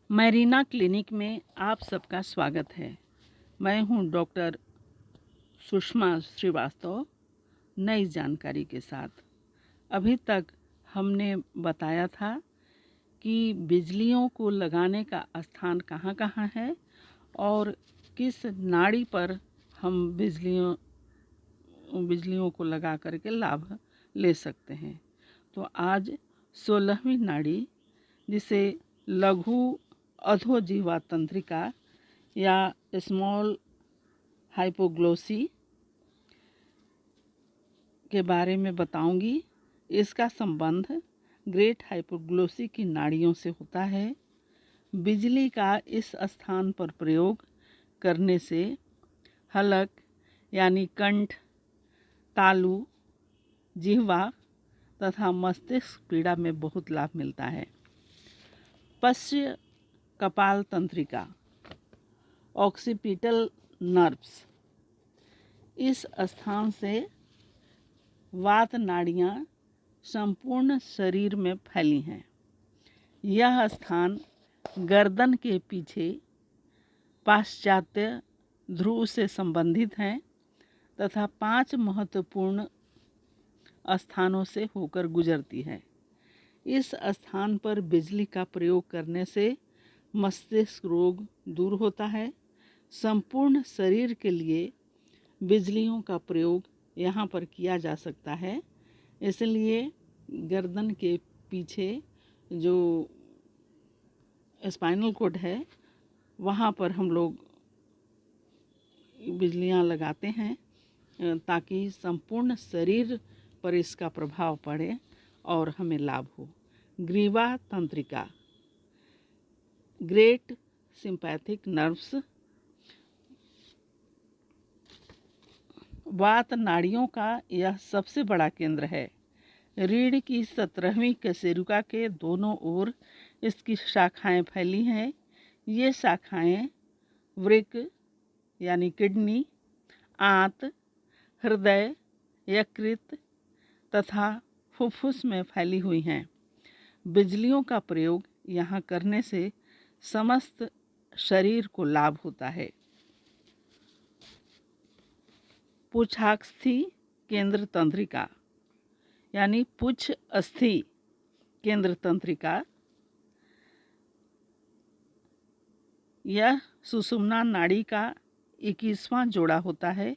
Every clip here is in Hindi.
मैरीना क्लिनिक में आप सबका स्वागत है। मैं हूं डॉक्टर सुषमा श्रीवास्तव, नई जानकारी के साथ। अभी तक हमने बताया था कि बिजलियों को लगाने का स्थान कहाँ कहाँ है और किस नाड़ी पर हम बिजलियों को लगा करके लाभ ले सकते हैं। तो आज 16वीं नाड़ी, जिसे लघु अधोजीवा तंत्रिका या स्मॉल हाइपोग्लोसी के बारे में बताऊंगी। इसका संबंध ग्रेट हाइपोग्लोसी की नाड़ियों से होता है। बिजली का इस स्थान पर प्रयोग करने से हलक यानी कंठ, तालु, जिह्वा तथा मस्तिष्क पीड़ा में बहुत लाभ मिलता है। पश्च कपाल तंत्रिका, ऑक्सीपिटल नर्व्स, इस स्थान से वात नाड़ियाँ संपूर्ण शरीर में फैली हैं। यह स्थान गर्दन के पीछे पाश्चात्य ध्रुव से संबंधित हैं तथा 5 महत्वपूर्ण स्थानों से होकर गुजरती है। इस स्थान पर बिजली का प्रयोग करने से मस्तिष्क रोग दूर होता है। संपूर्ण शरीर के लिए बिजलियों का प्रयोग यहाँ पर किया जा सकता है। इसलिए गर्दन के पीछे जो स्पाइनल कॉर्ड है, वहाँ पर हम लोग बिजलियाँ लगाते हैं ताकि संपूर्ण शरीर पर इसका प्रभाव पड़े और हमें लाभ हो। ग्रीवा तंत्रिका, ग्रेट सिंपैथिक नर्व्स, वात नाड़ियों का यह सबसे बड़ा केंद्र है। रीढ़ की 17वीं कशेरुका के दोनों ओर इसकी शाखाएं फैली हैं। ये शाखाएं वृक्क यानी किडनी, आंत, हृदय, यकृत तथा फुफ्फुस में फैली हुई हैं। बिजलियों का प्रयोग यहाँ करने से समस्त शरीर को लाभ होता है। पुच्छास्थि केंद्र तंत्रिका यानी पुच्छ अस्थि केंद्र तंत्रिका, यह सुषुम्ना नाड़ी का 21वां जोड़ा होता है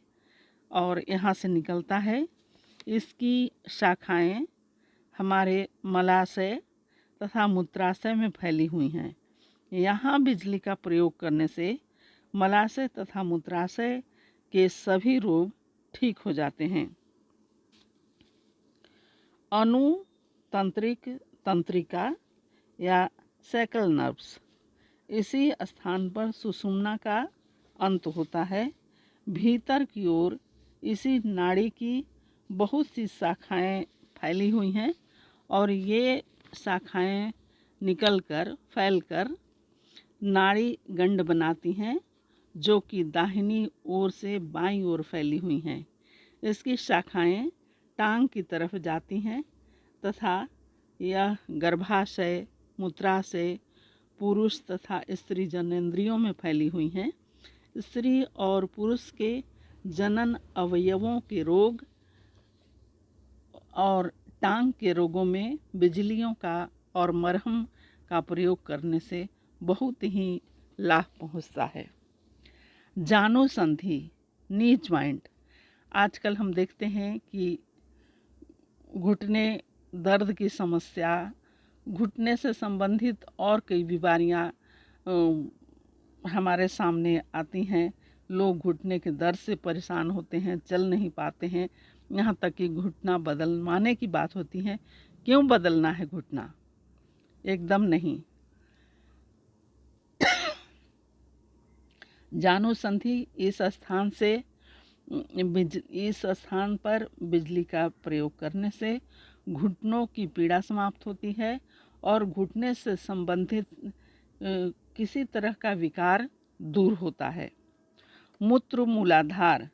और यहाँ से निकलता है। इसकी शाखाएं हमारे मलाशय तथा मूत्राशय में फैली हुई हैं। यहाँ बिजली का प्रयोग करने से मलाशय तथा मूत्राशय के सभी रोग ठीक हो जाते हैं। अनुतंत्रिक तंत्रिका या सैकल नर्व्स, इसी स्थान पर सुषुम्ना का अंत होता है। भीतर की ओर इसी नाड़ी की बहुत सी शाखाएं फैली हुई हैं और ये शाखाएं फैलकर नाड़ी गंड बनाती हैं, जो कि दाहिनी ओर से बाईं ओर फैली हुई हैं। इसकी शाखाएं टांग की तरफ जाती हैं तथा यह गर्भाशय, मूत्राशय, पुरुष तथा स्त्री जननेंद्रियों में फैली हुई हैं। स्त्री और पुरुष के जनन अवयवों के रोग और टांग के रोगों में बिजलियों का और मरहम का प्रयोग करने से बहुत ही लाभ पहुंचता है। जानुसंधि, नी ज्वाइंट, आजकल हम देखते हैं कि घुटने दर्द की समस्या, घुटने से संबंधित और कई बीमारियां हमारे सामने आती हैं। लोग घुटने के दर्द से परेशान होते हैं, चल नहीं पाते हैं, यहाँ तक कि घुटना बदलवाने की बात होती है। क्यों बदलना है घुटना? एकदम नहीं। जानुसंधि इस स्थान पर बिजली का प्रयोग करने से घुटनों की पीड़ा समाप्त होती है और घुटने से संबंधित किसी तरह का विकार दूर होता है। मूत्र मूलाधार,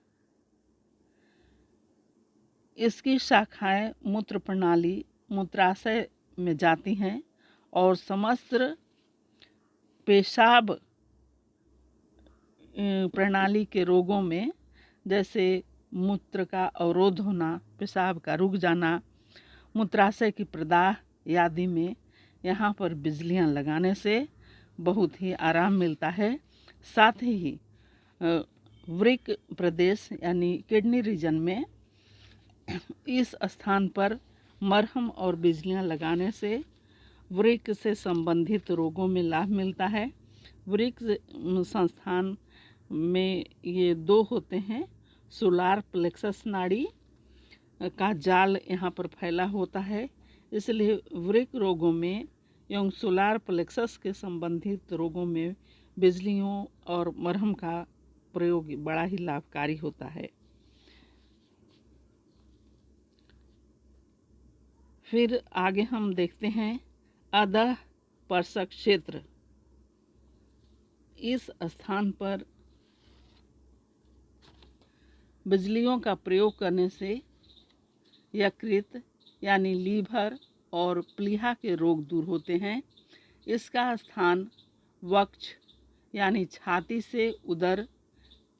इसकी शाखाएं मूत्र प्रणाली, मूत्राशय में जाती हैं और समस्त पेशाब प्रणाली के रोगों में, जैसे मूत्र का अवरोध होना, पेशाब का रुक जाना, मूत्राशय की प्रदाह आदि में यहाँ पर बिजलियाँ लगाने से बहुत ही आराम मिलता है। साथ ही वृक्क प्रदेश यानी किडनी रीजन में इस स्थान पर मरहम और बिजलियाँ लगाने से वृक्क से संबंधित रोगों में लाभ मिलता है। वृक्क संस्थान में ये दो होते हैं, सोलार प्लेक्सस नाड़ी का जाल यहाँ पर फैला होता है, इसलिए वृक्क रोगों में एवं सोलार प्लेक्सस के संबंधित रोगों में बिजलियों और मरहम का प्रयोग बड़ा ही लाभकारी होता है। फिर आगे हम देखते हैं अधः स्पर्शक क्षेत्र। इस स्थान पर बिजलियों का प्रयोग करने से यकृत यानी लीवर और प्लीहा के रोग दूर होते हैं। इसका स्थान वक्ष यानी छाती से उदर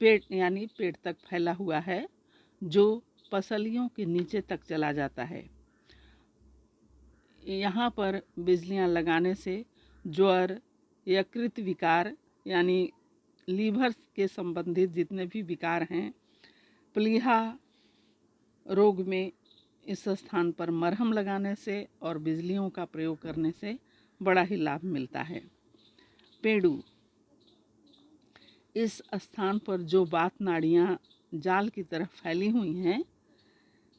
पेट यानी पेट तक फैला हुआ है, जो पसलियों के नीचे तक चला जाता है। यहाँ पर बिजलियाँ लगाने से ज्वर, यकृत विकार यानी लीवर के संबंधित जितने भी विकार हैं, प्लीहा रोग में इस स्थान पर मरहम लगाने से और बिजलियों का प्रयोग करने से बड़ा ही लाभ मिलता है। पेड़ू, इस स्थान पर जो वात नाड़ियाँ जाल की तरफ फैली हुई हैं,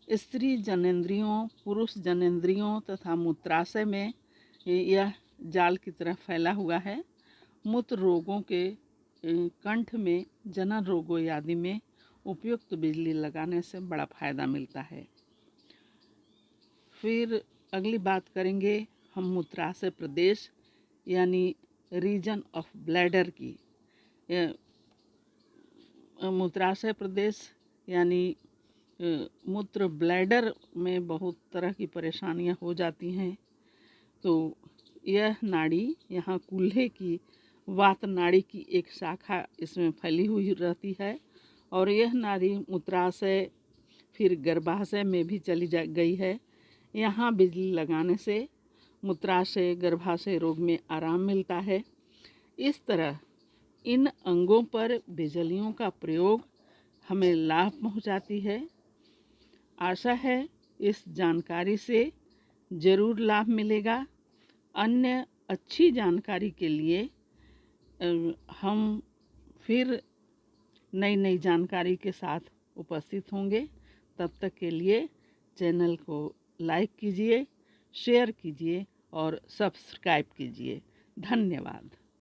स्त्री जनेंद्रियों, पुरुष जनेंद्रियों तथा मूत्राशय में यह जाल की तरफ फैला हुआ है। मूत्र रोगों के कंठ में, जनन रोगों आदि में उपयुक्त बिजली लगाने से बड़ा फायदा मिलता है। फिर अगली बात करेंगे हम मूत्राशय प्रदेश यानी रीजन ऑफ ब्लैडर की। मूत्राशय प्रदेश यानी मूत्र ब्लैडर में बहुत तरह की परेशानियां हो जाती हैं, तो यह नाड़ी यहाँ कूल्हे की वात नाड़ी की एक शाखा इसमें फैली हुई रहती है और यह नाड़ी मूत्राशय फिर गर्भाशय में भी चली गई है। यहाँ बिजली लगाने से मूत्राशय गर्भाशय रोग में आराम मिलता है। इस तरह इन अंगों पर बिजलियों का प्रयोग हमें लाभ पहुँचाती है। आशा है इस जानकारी से ज़रूर लाभ मिलेगा। अन्य अच्छी जानकारी के लिए हम फिर नई जानकारी के साथ उपस्थित होंगे। तब तक के लिए चैनल को लाइक कीजिए, शेयर कीजिए और सब्सक्राइब कीजिए। धन्यवाद।